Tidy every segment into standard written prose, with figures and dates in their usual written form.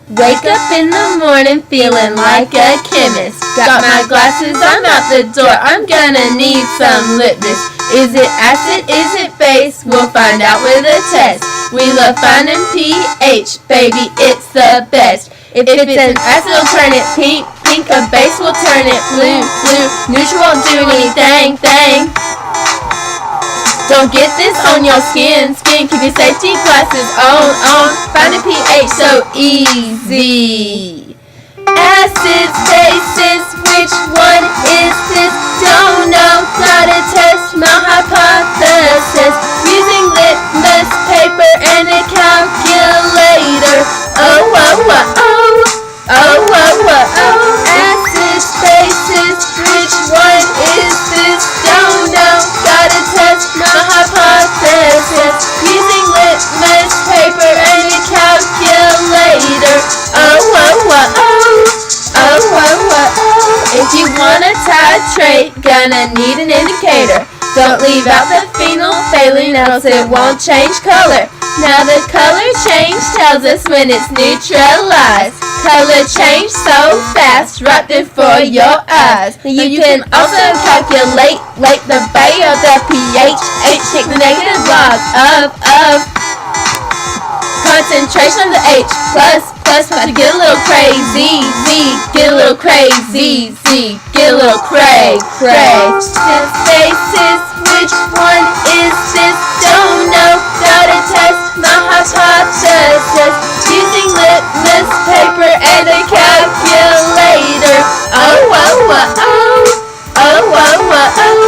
Wake up in the morning feeling like a chemist. Got my glasses, I'm out the door, I'm gonna need some litmus. Is it acid, is it base? We'll find out with a test. We love finding pH, baby, it's the best. If it's an acid, we'll turn it pink, pink. A base, will turn it blue, blue. Neutral won't do anything, thing. Don't get this on your skin, skin. Keep your safety glasses on. Find a pH so easy. Acids, bases, which one is this? Don't know, gotta test my hypothesis. Using litmus paper and a calculator. Oh, oh, oh, oh. Oh, oh, oh, oh. Acids, bases, which one is this? Don't know, gotta test my hypothesis. Using litmus paper and a calculator. Oh, oh, oh, oh. Oh, oh, oh, oh. If you wanna titrate, gonna need an indicator. Don't leave out the phenolphthalein, else it won't change color. Now the color change tells us when it's neutralized. Color change so fast, right before your eyes. You can also calculate the Bay or the pH. H, take the negative log of concentration of the H. Plus, to get a little crazy, Z, get a little crazy, Z, get a little cray. Bases, which one is this? Don't know, gotta test my hypothesis. Using litmus paper and a calculator. Oh, oh, oh, oh. Oh, oh, oh, oh.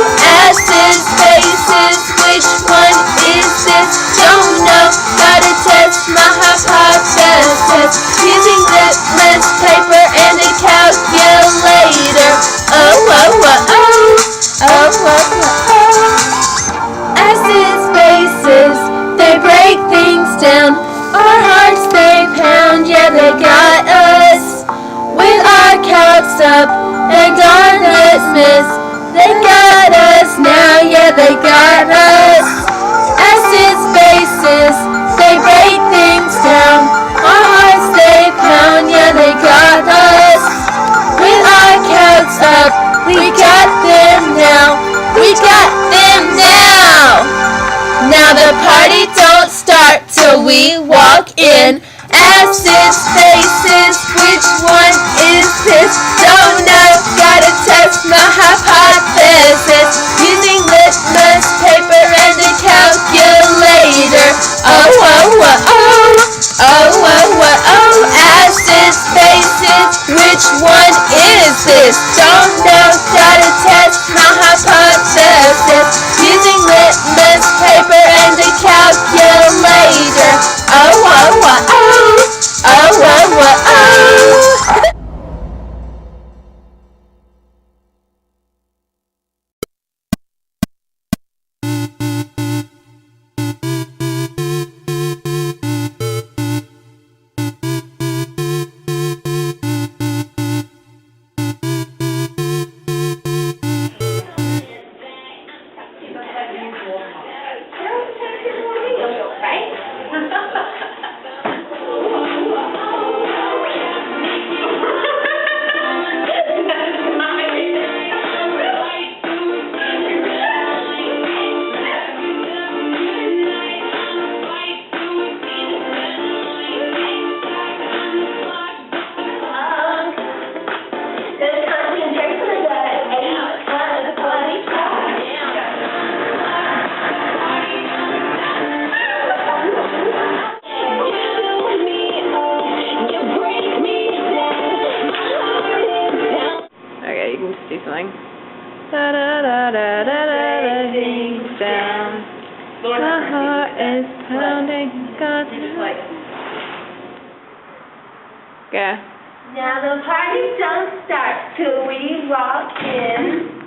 Acids, bases, which one is this? Don't know, gotta test my hypothesis. Using litmus paper and a calculator. Oh, oh, oh, oh. Oh, oh, oh, oh. Acids, bases, they break things down. Our hearts, they pound, yeah, they got us. With our calcs up and our litmus, they got us now, yeah, they got us. Acids, bases, they break things down. Our hearts, they pound, yeah, they got us. With our calcs up, we got them now. We got them now. Now the party don't start till we walk in. Acids, bases, which one is this? Don't know, gotta test my hypothesis. Using litmus paper and a calculator. Oh, oh, oh, oh. Oh, oh, oh, oh. Acids, bases, which one is this? Don't know, gotta test my hypothesis. Using litmus paper and a calculator. Oh, oh, oh, oh. Oh, oh, oh, oh. Do something. Da da da da da da da down. My heart is pounding. Got Go. Now the party don't start till we walk in.